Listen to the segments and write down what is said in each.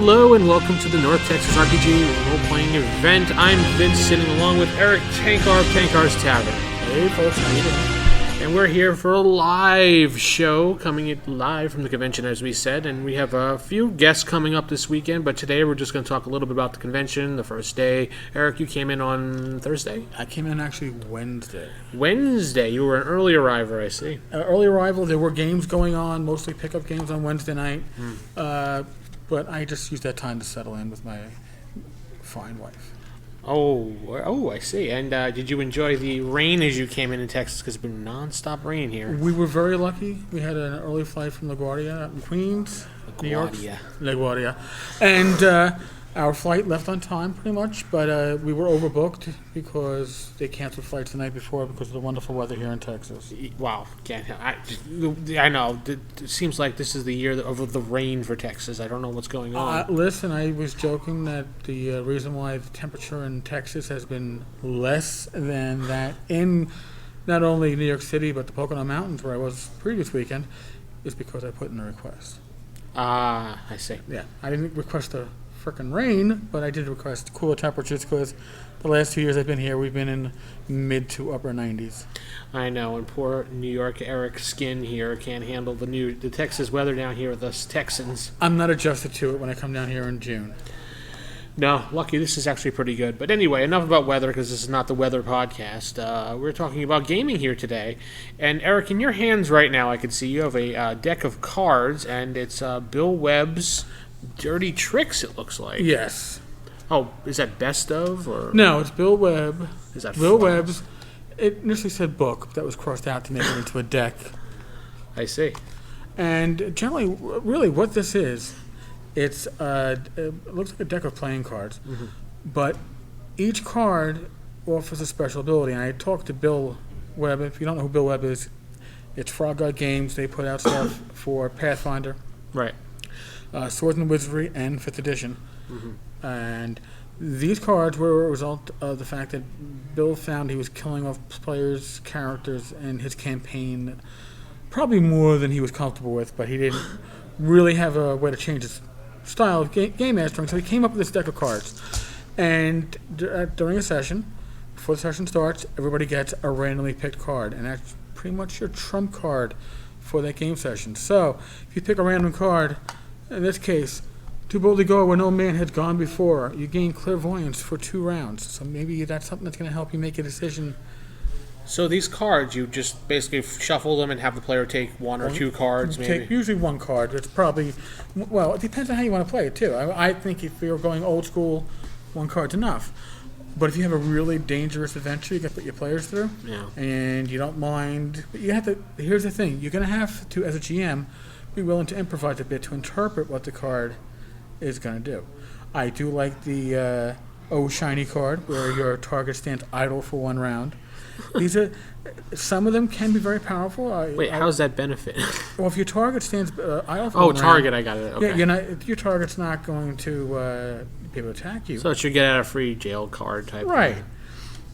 Hello and welcome to the North Texas RPG role-playing event. I'm Vince, sitting along with Eric Tankar of Tankar's Tavern. Hey folks, how you doing? And we're here for a live show, coming live from the convention, as we said. And we have a few guests coming up this weekend, but today we're just going to talk a little bit about the convention, the first day. Eric, you came in on Thursday? I came in actually Wednesday. Wednesday? You were an early arriver, I see. Early arrival, there were games going on, mostly pickup games on Wednesday night. But I just used that time to settle in with my fine wife. Oh, I see. And did you enjoy the rain as you came in Texas? Because it's been nonstop rain here. We were very lucky. We had an early flight from LaGuardia in Queens, New York. LaGuardia. And our flight left on time, pretty much. But we were overbooked because they canceled flights the night before because of the wonderful weather here in Texas. Wow. I know. It seems like this is the year of the rain for Texas. I don't know what's going on. Listen, I was joking that the reason why the temperature in Texas has been less than that in not only New York City but the Pocono Mountains, where I was previous weekend, is because I put in a request. I see. Yeah, I didn't request a frickin' rain, but I did request cooler temperatures because the last 2 years I've been here, we've been in mid to upper 90s. I know, and poor New York Eric's skin here can't handle the Texas weather down here with us Texans. I'm not adjusted to it when I come down here in June. No, lucky this is actually pretty good. But anyway, enough about weather because this is not the weather podcast. We're talking about gaming here today. And Eric, in your hands right now, I can see you have a deck of cards, and it's Bill Webb's Dirty Tricks, it looks like. Yes. Oh, is that best of? Or no, it's Bill Webb. Is that Bill Webb's? It initially said book, but that was crossed out to make it into a deck. I see. And generally, really what this is, it looks like a deck of playing cards, but each card offers a special ability. And I talked to Bill Webb. If you don't know who Bill Webb is, it's Frog God Games. They put out stuff for Pathfinder. Right. Swords and Wizardry and 5th edition. And these cards were a result of the fact that Bill found he was killing off players' characters in his campaign probably more than he was comfortable with, but he didn't really have a way to change his style of game mastering, so he came up with this deck of cards. And during a session, before the session starts, everybody gets a randomly picked card, and that's pretty much your trump card for that game session. So if you pick a random card, in this case, Too Boldly Go Where No Man Had Gone Before, you gain clairvoyance for 2 rounds. So maybe that's something that's going to help you make a decision. So these cards, you just basically shuffle them and have the player take 1 or 2 cards, maybe? Take usually 1 card. It's probably, well, it depends on how you want to play it, too. I think if you're going old school, 1 card's enough. But if you have a really dangerous adventure you got to put your players through, and you don't mind, but you have to, here's the thing, you're going to have to, as a GM, be willing to improvise a bit to interpret what the card is going to do. I do like the shiny card, where your target stands idle for 1 round. These are, some of them can be very powerful. Wait, how does that benefit? Well, if your target stands idle for 1 round... target, I got it. Okay. Yeah, your target's not going to be able to attack you. So it should get out of free jail card type. Right. Thing.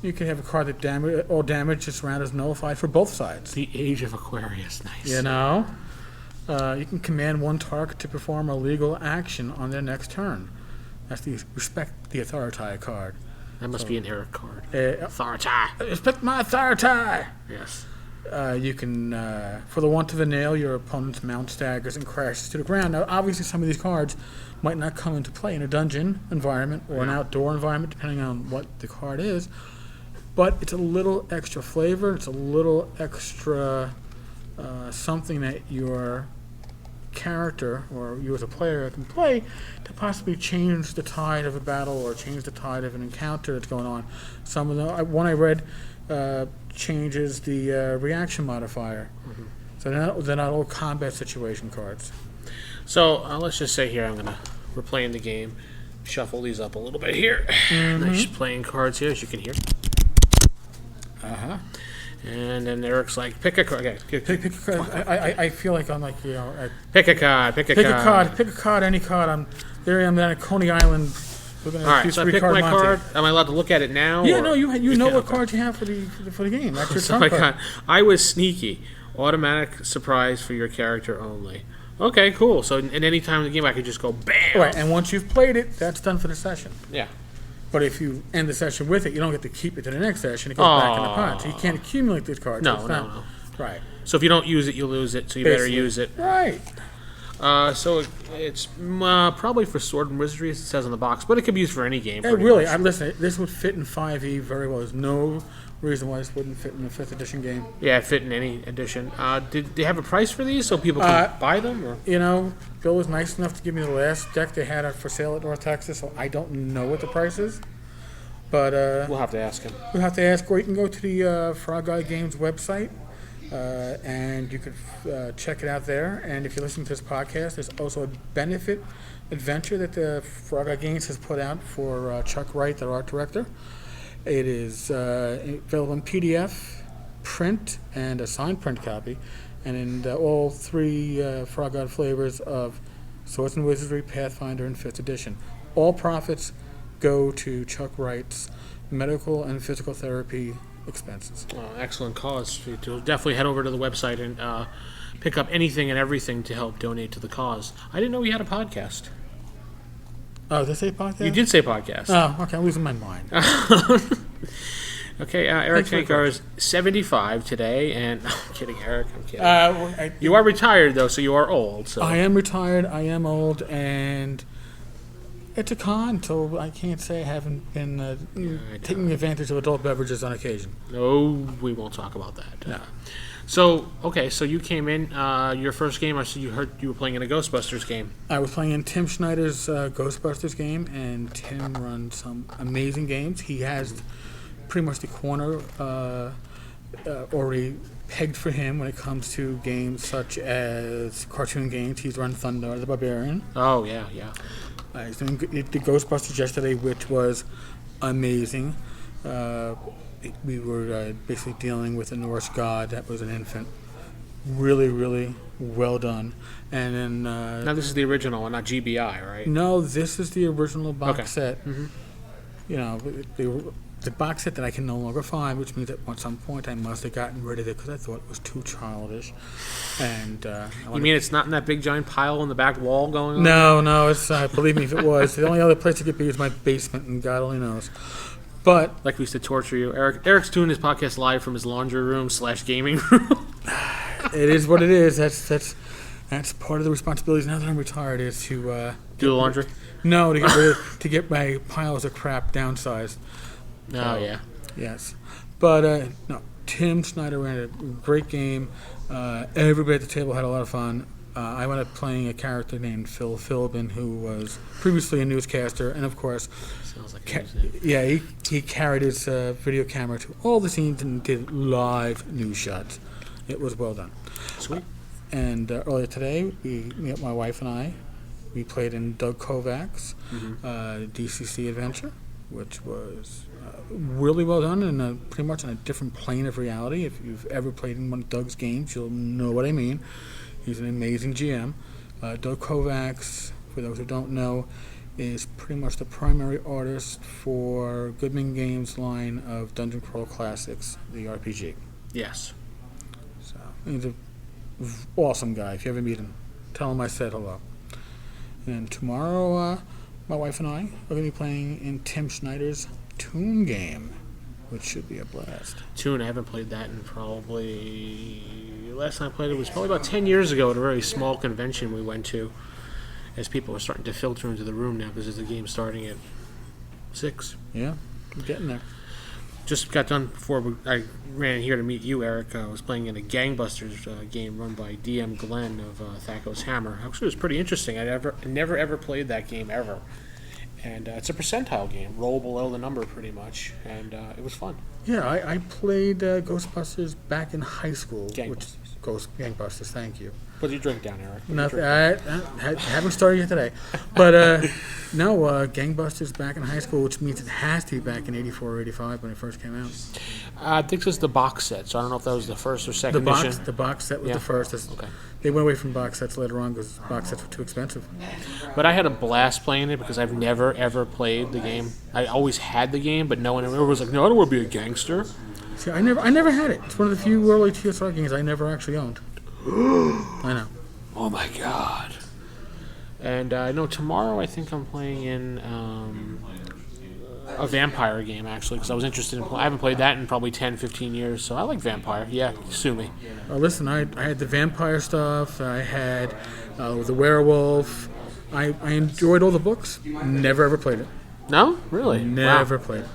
You can have a card that all damage this round is nullified for both sides. The Age of Aquarius, nice. You know? You can command 1 target to perform a legal action on their next turn. That's the Respect the Authority card. That must be an Eric card. Authority. Respect my authority! Yes. You can, for the want of a nail, your opponent's mount staggers and crashes to the ground. Now, obviously, some of these cards might not come into play in a dungeon environment or an outdoor environment, depending on what the card is. But it's a little extra flavor. It's a little extra something that your character or you as a player can play to possibly change the tide of a battle or change the tide of an encounter that's going on. Some of the one I read changes the reaction modifier. So they're not all combat situation cards. So let's just say here we're playing the game. Shuffle these up a little bit here. Nice playing cards here, as you can hear. And then Eric's like, pick a card. Okay, pick a card. I feel like I'm like, pick a card. Pick a card. Any card. I'm down at Coney Island. All right, so I pick my card. Am I allowed to look at it now? Yeah, no, you know what card you have for the game. That's your trump card. I was sneaky. Automatic surprise for your character only. Okay, cool. So at any time in the game, I could just go bam. Right, and once you've played it, that's done for the session. Yeah. But if you end the session with it, you don't get to keep it to the next session. It goes back in the pot. So you can't accumulate these cards. No. Right. So if you don't use it, you lose it. So you better use it. Right. So it's probably for Sword and Wizardry, as it says on the box, but it could be used for any game. Really, listen, this would fit in 5e very well. There's no reason why this wouldn't fit in a 5th edition game. Yeah, it fit in any edition. Did they have a price for these so people can buy them? Or? Bill was nice enough to give me the last deck they had for sale at North Texas, so I don't know what the price is. But we'll have to ask him. We'll have to ask, or you can go to the Frog Eye Games website. And you could check it out there. And if you're listening to this podcast, there's also a benefit adventure that the Frog Eye Games has put out for Chuck Wright, their art director. It is available in PDF, print, and a signed print copy, and in all 3 Frog Eye flavors of Swords and Wizardry, Pathfinder, and 5th edition. All profits go to Chuck Wright's medical and physical therapy expenses. Excellent cause. You'll definitely head over to the website and pick up anything and everything to help donate to the cause. I didn't know we had a podcast. Oh, did I say podcast? You did say podcast. Oh, okay. I'm losing my mind. Okay, Eric Shankar is 75 today, and I'm kidding, Eric. I'm kidding. You are retired, though, so you are old. So. I am retired. I am old, and it's a con, so I can't say I haven't been taking advantage of adult beverages on occasion. No, we won't talk about that. No. So you came in, your first game, I said you heard you were playing in a Ghostbusters game. I was playing in Tim Snyder's Ghostbusters game, and Tim runs some amazing games. He has pretty much the corner already pegged for him when it comes to games such as cartoon games. He's run Thunder the Barbarian. Oh, yeah. He's doing the Ghostbusters yesterday, which was amazing. We were basically dealing with a Norse god that was an infant. Really, really well done. And then now this is the original one, not GBI, right? No, this is the original box set. Mm-hmm. The box set that I can no longer find, which means at some point I must have gotten rid of it because I thought it was too childish. And you mean it's not in that big giant pile on the back wall going on? No, it's believe me, if it was, the only other place it could be is my basement, and God only knows. But like we used to torture you, Eric's doing his podcast live from his laundry room / gaming room. It is what it is. That's part of the responsibilities now that I'm retired is to do the laundry. No, to get my piles of crap downsized. Oh yeah. Yes, but no. Tim Snyder ran a great game. Everybody at the table had a lot of fun. I wound up playing a character named Phil Philbin, who was previously a newscaster, and of course, sounds like he carried his video camera to all the scenes and did live news shots. It was well done. Sweet. And earlier today, my wife and I, we played in Doug Kovac's DCC adventure, which was really well done and pretty much on a different plane of reality. If you've ever played in one of Doug's games, you'll know what I mean. He's an amazing GM. Doug Kovac, for those who don't know, is pretty much the primary artist for Goodman Games' line of Dungeon Crawl Classics, the RPG. Yes. So he's an awesome guy. If you ever meet him, tell him I said hello. And tomorrow, my wife and I are going to be playing in Tim Snyder's Toon game, which should be a blast. Toon, I haven't played that in probably... Last time I played it was probably about 10 years ago at a very small convention we went to, as people are starting to filter into the room now because there's a game starting at 6. Yeah, I'm getting there. Just got done before I ran here to meet you, Eric. I was playing in a Gangbusters game run by DM Glenn of Thacko's Hammer. Actually, it was pretty interesting. I never ever played that game ever. And it's a percentile game, roll below the number pretty much, and it was fun. Yeah, I played Ghostbusters back in high school. Gangbusters. Gangbusters, thank you. Put your drink down, Eric. Nothing. I haven't started yet today. But no, Gangbusters back in high school, which means it has to be back in 84 or 85 when it first came out. I think this was the box set, so I don't know if that was the first or second edition. The box set was the first. Okay. They went away from box sets later on because box sets were too expensive. But I had a blast playing it because I've never, ever played the game. I always had the game, but no one ever was like, no, I don't want to be a gangster. See, I never had it. It's one of the few early TSR games I never actually owned. I know. Oh my god. And I know tomorrow I think I'm playing in a vampire game, actually, because I was interested in I haven't played that in probably 10, 15 years, so I like Vampire. Yeah, sue me. Listen, I had the vampire stuff. I had the werewolf. I enjoyed all the books. Never ever played it. No? Really? Never played it.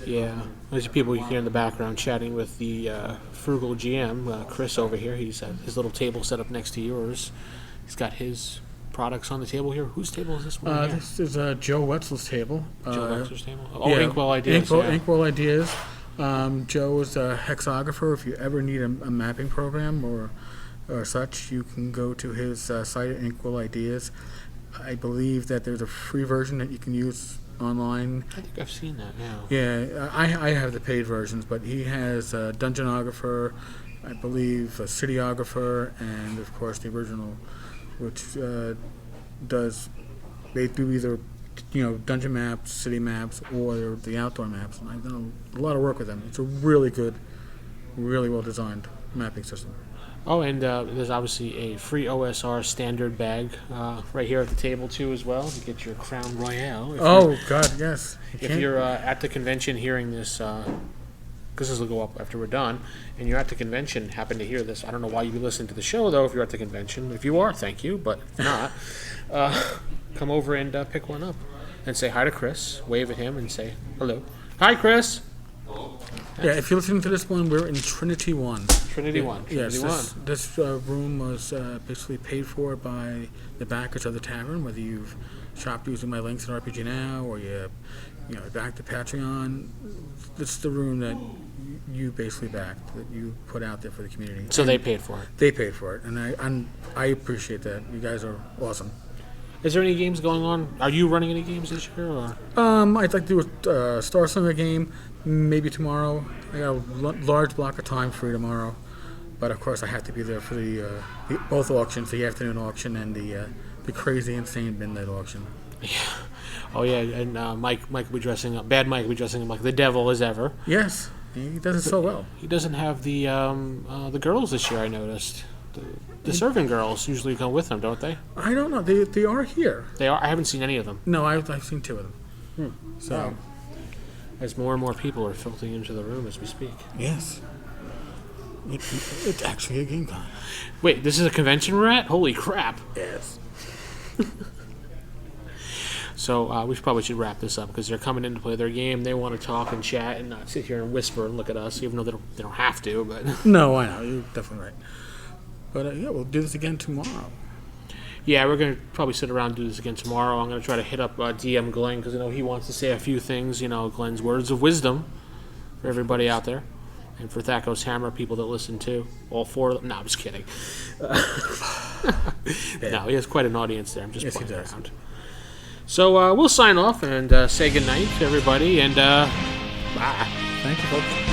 Yeah. There's people here in the background chatting with the frugal GM, Chris over here. He's at his little table set up next to yours. He's got his products on the table here. Whose table is this one? This is Joe Wetzel's table. Joe Wetzel's table? Oh, yeah. Inkwell Ideas. Inkwell Ideas. Joe is a hexographer. If you ever need a mapping program or such, you can go to his site at Inkwell Ideas. I believe that there's a free version that you can use online. I think I've seen that now. Yeah, I have the paid versions, but he has a Dungeonographer, I believe a Cityographer, and of course the original, which they do either dungeon maps, city maps, or the outdoor maps. And I've done a lot of work with them. It's a really good, really well designed mapping system. Oh, and there's obviously a free OSR standard bag right here at the table too, as well. You get your Crown Royale. God, yes. If you're at the convention hearing this, because this will go up after we're done, and you're at the convention, happen to hear this, I don't know why you listen to the show, though, if you're at the convention. If you are, thank you, but if not, come over and pick one up. And say hi to Chris, wave at him, and say hello. Hi, Chris! Yeah, if you're listening to this one, we're in Trinity 1. Trinity 1. Yes, this room was basically paid for by the backers of the tavern, whether you've shopped using my links in RPG Now or you backed the Patreon. This is the room that you basically backed, that you put out there for the community. So they paid for it. They paid for it, and I appreciate that. You guys are awesome. Is there any games going on? Are you running any games this year? Or? I'd like to do a Star Slinger game, maybe tomorrow. I got a large block of time free tomorrow, but of course I have to be there for the both auctions, the afternoon auction and the crazy, insane midnight auction. Yeah. Oh yeah, and Mike will be dressing up. Bad Mike will be dressing up like the devil as ever. Yes, he does it so well. He doesn't have the girls this year. I noticed. The servant girls usually come with them, don't they? I don't know. They are here. They are. I haven't seen any of them. No, I've seen two of them. So, as more and more people are filtering into the room as we speak. Yes. It's actually a game con. Wait, this is a convention we're at? Holy crap! Yes. So we probably should wrap this up because they're coming in to play their game. They want to talk and chat and not sit here and whisper and look at us, even though they don't have to. But no, I know, you're definitely right. But we'll do this again tomorrow. Yeah, we're going to probably sit around and do this again tomorrow. I'm going to try to hit up DM Glenn because I know he wants to say a few things. Glenn's words of wisdom for everybody out there. And for Thakos Hammer, people that listen to. All four of them. No, I'm just kidding. No, he has quite an audience there. I'm just playing around. So we'll sign off and say goodnight to everybody. And bye. Thank you, folks.